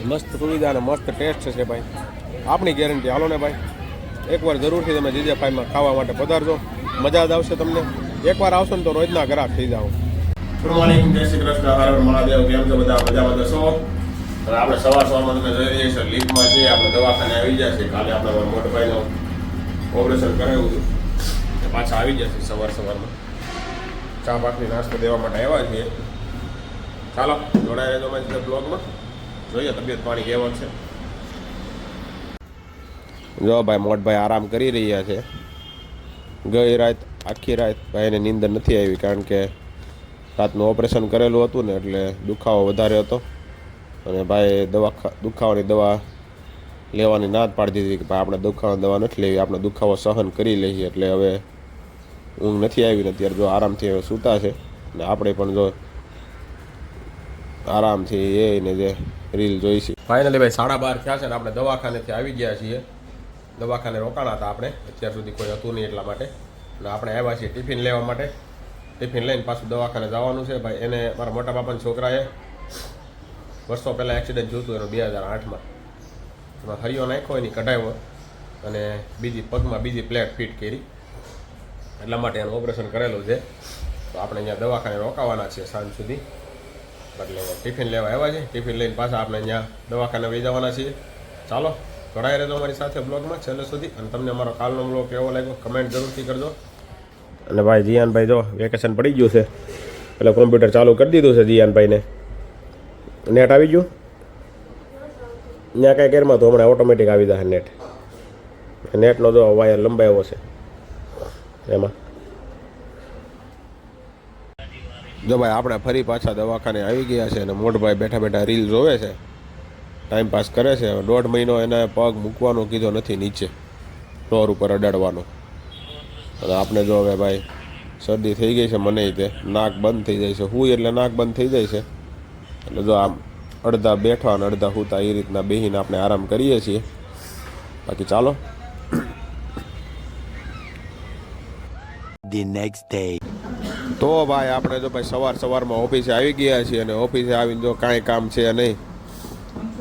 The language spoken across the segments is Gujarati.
મસ્ત સુવિધા અને મસ્ત ટેસ્ટ છે ભાઈ, આપણી ગેરંટી. હાલો ને ભાઈ, એકવાર જરૂરથી તમે જીજે ફાઈમાં ખાવા માટે પધારજો, મજા જ આવશે તમને. એકવાર આવશો ને તો રોજના ગ્રાહક થઈ જાઓ. ગુડ મોર્નિંગ, જય શ્રી કૃષ્ણ, હર હર મહાદેવ. કેમ છો બધા? મજામાં જશો? અને આપણે સવારમાં તમે જોઈ રહ્યા છો લીફમાં છીએ, આપણે દવાખાને આવી ગયા છીએ. કાલે આપણે મોટાભાઈનું ઓપરેશન કરાવ્યું હતું, પાછા આવી ગયા છીએ સવારમાં. ચા પાકની નાસ્તો દેવા માટે આવ્યા છીએ. ચાલો જોડાઈ રહેજો મારી બ્લોગમાં, જોઈએ તબિયત પાણી કેવો છે. જો ભાઈ મોટભાઈ આરામ કરી રહ્યા છે. ગઈ રાત આખી રાત ભાઈને નીંદર નથી આવી, કારણ કે રાતનું ઓપરેશન કરેલું હતું ને એટલે દુખાવો વધારે હતો. અને ભાઈ દુખાવાની દવા લેવાની ના જ પાડી દીધી કે ભાઈ આપણે દુખાવાની દવા નથી લેવી, આપણે દુખાવો સહન કરી લઈએ. એટલે હવે ઊંઘ નથી આવી ને અત્યારે જો આરામથી હવે સૂતા છે. ને આપણે પણ જો આરામથી એને જે રીલ જોઈ છે. ફાઇનલી ભાઈ 12:30 થયા છે ને આપણે દવાખાનેથી આવી ગયા છીએ. દવાખાને રોકાણા હતા આપણે, અત્યાર સુધી કોઈ હતું નહીં એટલા માટે. અને આપણે આવ્યા છીએ ટિફિન લેવા માટે. ટિફિન લઈને પાછું દવાખાને જવાનું છે. ભાઈ એને મારા મોટા બાપાના છોકરાએ વર્ષો પહેલાં એક્સિડન્ટ જોયું હતું એનું 2008માં. એમાં હરિયો નાખ્યો એની કઢાવ્યો અને પગમાં બીજી પ્લેટ ફિટ કરી, એટલા માટે એનું ઓપરેશન કરેલું છે. તો આપણે અહીંયા દવાખાને રોકાવાના છીએ સાંજ સુધી. એટલે ટિફિન લેવા આવ્યા છે. ટિફિન લઈને પાછા આપણે અહીંયા દવાખાને વહી જવાના છીએ. ચાલો જોડાઈ રહેજો અમારી સાથે બ્લોગમાં છેલ્લે સુધી. અને તમને અમારો કાલનો બ્લોગ કેવો લાગ્યો કમેન્ટ જરૂરથી કરજો. અને ભાઈ જીયાનભાઈ જો વેકેશન પડી ગયું છે એટલે કોમ્પ્યુટર ચાલુ કરી દીધું છે જીયાનભાઈને. નેટ આવી ગયું ત્યાં કાંઈ કેરમાં તો હમણાં ઓટોમેટિક આવી જશે નેટ. નેટનો જો વાયર લંબાવ્યો છે એમાં. જો ભાઈ આપણે ફરી પાછા દવાખાને આવી ગયા છે અને મોટભાઈ બેઠા બેઠા રીલ જોવે છે, ટાઈમ પાસ કરે છે. 1.5 મહિનો એને પગ મૂકવાનો કીધો નથી નીચે ફ્લોર ઉપર અડાડવાનો. અને આપણે જો હવે ભાઈ શરદી થઈ ગઈ છે મને, તે નાક બંધ થઈ જાય છે. હું એટલે નાક બંધ થઈ જાય છે. એટલે જો આમ અડધા બેઠા અને અડધા સૂતા એ રીતના બેહીને આપણે આરામ કરીએ છીએ. બાકી ચાલો. The next day. તો ભાઈ આપણે જો ભાઈ સવારમાં ઓફિસે આવી ગયા છીએ અને ઓફિસે આવીને જો કાંઈ કામ છે નહીં.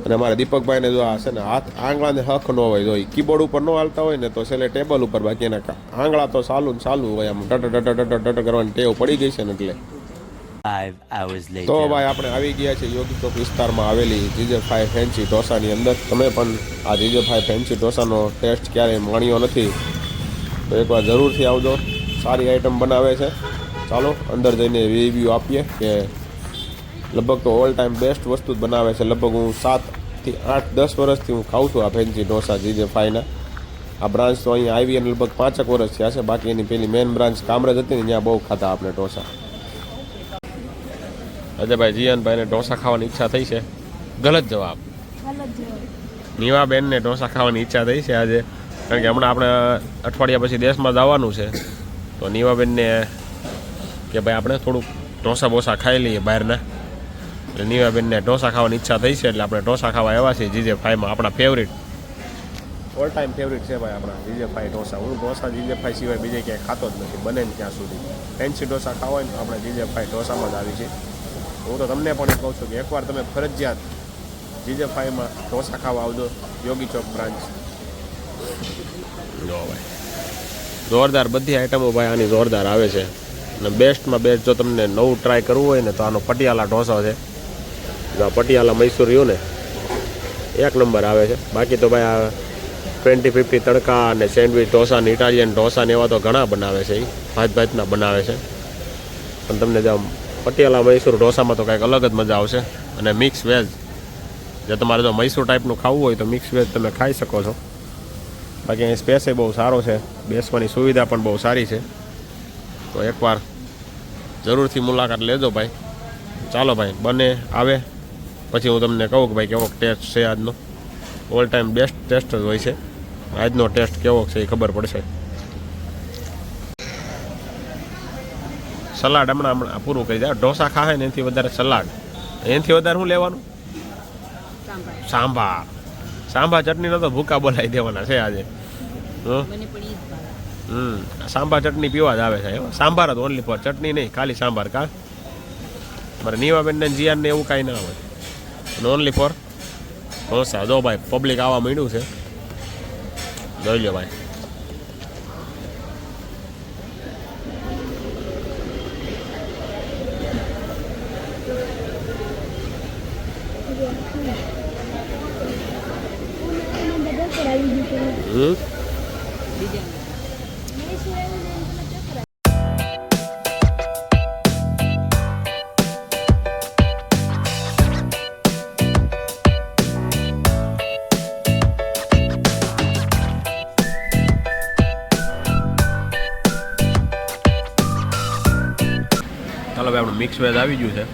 અને અમારા દીપકભાઈને જો આ છે ને હાથ આંગળાને હક ન હોય, જો કીબોર્ડ ઉપર ન હાલતા હોય ને તો છેલ્લે ટેબલ ઉપર, બાકી એના આંગળા તો ચાલુ હોય. આમ ટટ કરવાની ટેવ પડી ગઈ છે ને એટલે. 5 hours later. તો ભાઈ આપણે આવી ગયા છે યોગી ચોક વિસ્તારમાં આવેલી જીજે ફાઈ ફેન્સી ઢોસાની અંદર. તમે પણ આ જીજે ફાઈ ફેન્સી ઢોસાનો ટેસ્ટ ક્યારેય માણ્યો નથી તો એકવાર જરૂરથી આવજો. સારી આઈટમ બનાવે છે. ચાલો અંદર જઈને રિવ્યૂ આપીએ કે લગભગ તો ઓલ ટાઈમ બેસ્ટ વસ્તુ જ બનાવે છે. લગભગ હું 7 થી 8 10 વર્ષથી હું ખાઉં છું આ ફેન્સી ઢોસા જીજે ફાઈના. આ બ્રાન્ચ તો અહીંયા આવી અને લગભગ 5 વર્ષ થયા છે. બાકી એની પેલી મેઇન બ્રાન્ચ કામરેજ હતી ને ત્યાં બહુ ખાતા આપણે ઢોસા. અજયભાઈ જીયાનભાઈને ઢોસા ખાવાની ઈચ્છા થઈ છે. ગલત જવાબ. નીવાબેનને ઢોસા ખાવાની ઈચ્છા થઈ છે આજે, કારણ કે હમણાં આપણે અઠવાડિયા પછી દેશમાં જવાનું છે. તો નીવાબેનને કે ભાઈ આપણે થોડુંક ઢોસા બોસા ખાઈ લઈએ બહારના. એટલે નીવાબેનને ઢોસા ખાવાની ઈચ્છા થઈ છે એટલે આપણે ઢોસા ખાવા આવ્યા છીએ જીજે ફાઈમાં. આપણા ફેવરિટ, ઓલ ટાઈમ ફેવરિટ છે ભાઈ આપણા જીજે ફાઈ ઢોસા. હું ઢોસા જીજે ફાઈ સિવાય બીજે ક્યાંય ખાતો જ નથી, બને ને ત્યાં સુધી. ફેન્સી ઢોસા ખાવા હોય ને તો આપણે જીજે ફાઈ ઢોસામાં જ આવી છે. હું તો તમને પણ એ કહું છું કે એકવાર તમે ફરજિયાત જીજે ફાઈમાં ઢોસા ખાવા આવજો, યોગી ચોક બ્રાન્ચ. જો ભાઈ જોરદાર બધી આઈટમો ભાઈ આની જોરદાર આવે છે. અને બેસ્ટમાં બેસ્ટ જો તમને નવું ટ્રાય કરવું હોય ને તો આનો પટિયાલા ઢોસો છે. જો પટિયાલા મૈસૂર રહ્યું ને એક નંબર આવે છે. બાકી તો ભાઈ આ 20-50 તડકા અને સેન્ડવિચ ઢોસા ને ઇટાલિયન ઢોસા ને એવા તો ઘણા બનાવે છે. એ ભાતના બનાવે છે. પણ તમને જો પટિયાલા મૈસૂર ઢોસામાં તો કંઈક અલગ જ મજા આવશે. અને મિક્સ વેજ, જે તમારે જો મૈસૂર ટાઈપનું ખાવું હોય તો મિક્સ વેજ તમે ખાઈ શકો છો. બાકી અહીં સ્પેસ બહુ સારો છે, બેસવાની સુવિધા પણ બહુ સારી છે. તો એકવાર જરૂરથી મુલાકાત લેજો ભાઈ. ચાલો ભાઈ બને આવે પછી હું તમને કહું કે ભાઈ કેવો ટેસ્ટ છે આજનો. ઓલ ટાઈમ બેસ્ટ ટેસ્ટ જ હોય છે. આજનો ટેસ્ટ કેવો છે એ ખબર પડશે. સલાડ હમણાં પૂરું કરી જાય. ઢોસા ખાશે ને એનાથી વધારે સલાડ, એનાથી વધારે શું લેવાનું? સાંભાર. સાંભાર ચટણીનો તો ભૂકા બોલાવી દેવાના છે આજે. સાંભાર ચટણી પીવા જ આવે છે. સાંભાર જ ઓનલી ફોર, ચટણી નહીં, ખાલી સાંભાર. કા મારે નીવાબેન ને જીયાન ને એવું કાંઈ ના હોય. અને ઓનલી ફોર ઢોસા જો ભાઈ પબ્લિક આવવા માંડ્યું છે જોઈ લો ભાઈ ચાલો ભાઈ આપણું મિક્સ વેજ આવી ગયું છે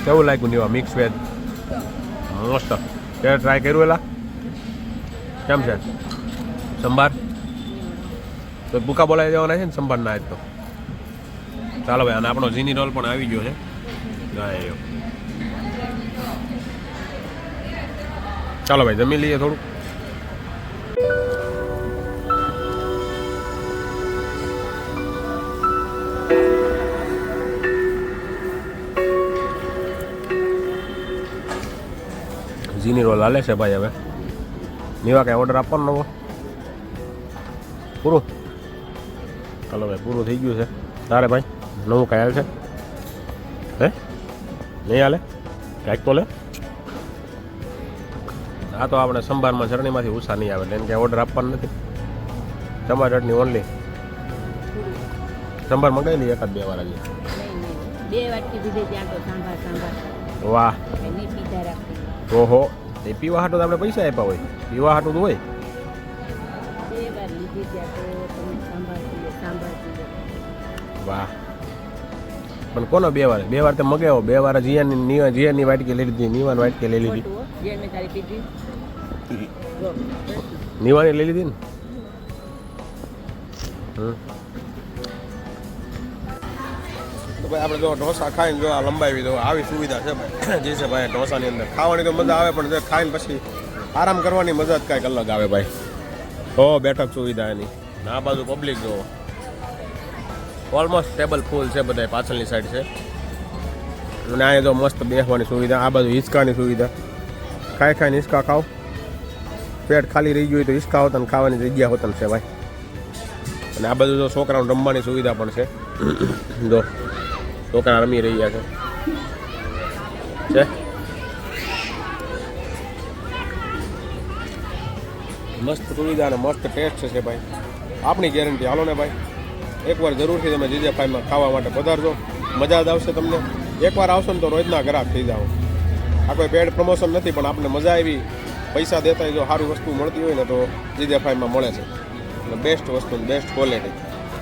કેવું લાગ્યું નીવા મિક્સ વેજ મસ્ત તે ટ્રાય કર્યું એલા કેમ છે સંભાર તો ભૂકા બોલાવી દેવાના છે ને સંભાર ના જ તો ચાલો ભાઈ અને આપણો ઝીની રોલ પણ આવી ગયો છે ચાલો ભાઈ જમી લઈએ થોડું ઝીની રોલ હાલે છે ભાઈ હવે નીવા કાંઈ ઓર્ડર આપવાનો નવો પૂરું ચાલો ભાઈ પૂરું થઈ ગયું છે તારે ભાઈ નવું કાંઈ હાલ છે હે નહીં હાલે કાંઈક તો લે આ તો આપણે સંભારમાં ચટણીમાંથી ઉષા નહીં આવે એટલે એને કાંઈ ઓર્ડર આપવાનો નથી ટમાટર ચટણી ઓનલી સંભાર મંગાવી લઈએ એકાદ બે વાર હજી બે વાટકી દીધી ત્યાં તો સાંભાર સાંભાર વાહ એની પીધા રાખી ઓહો એ પીવા હાટું તો આપણે પૈસા આપ્યા હોય પીવા હાટું તો હોય બે વાર લીધી ત્યાં તો તમે સાંભાર પીધો વાહ પણ કોનો બે વાર તો મગાવ્યો બે વાર જીયાની વાટકી લઈ લીધી નીવાની વાટકી લઈ લીધી ખોટું હો. જે મેં તારી પીધી જો નીવાની લઈ લીધી ને તો ભાઈ આપણે જો ઢોસા ખાઈને જો આ લંબાવી દો આવી સુવિધા છે ભાઈ જે છે ભાઈ ઢોસાની અંદર ખાવાની તો મજા આવે પણ જે ખાઈને પછી આરામ કરવાની મજા જ કાંઈક અલગ આવે ભાઈ તો બેઠક સુવિધા એની આ બાજુ પબ્લિક જો ઓલમોસ્ટ ટેબલ ફૂલ છે બધા પાછળની સાઈડ છે અને અહીંયા જો મસ્ત બેસવાની સુવિધા આ બાજુ હિંચકાની સુવિધા ખાઈને હિંચકા ખાઓ પેટ ખાલી રહી ગયું હોય તો હિંચકા હોતા ને ખાવાની જગ્યા હોતા છે ભાઈ અને આ બાજુ જો છોકરાઓને રમવાની સુવિધા પણ છે જો છોકરા રમી રહ્યા છે મસ્ત સુવિધા અને મસ્ત ટેસ્ટ છે ભાઈ આપણી ગેરંટી હાલો ને ભાઈ એકવાર જરૂરથી તમે જીજે ફાઈમાં ખાવા માટે પધારજો મજા જ આવશે તમને એકવાર આવશો ને તો રોજના ગ્રાહક થઈ જાઓ આ કોઈ પેડ પ્રમોશન નથી પણ આપણે મજા આવી પૈસા દેતા જો સારી વસ્તુ મળતી હોય ને તો જીજે ફાઈમાં મળે છે એટલે બેસ્ટ વસ્તુ બેસ્ટ ક્વોલિટી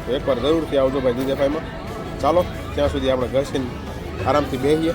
તો એકવાર જરૂરથી આવજો ભાઈ જીજે ફાઈમાં ચાલો ત્યાં સુધી આપણે ઘસીને આરામથી બેસીએ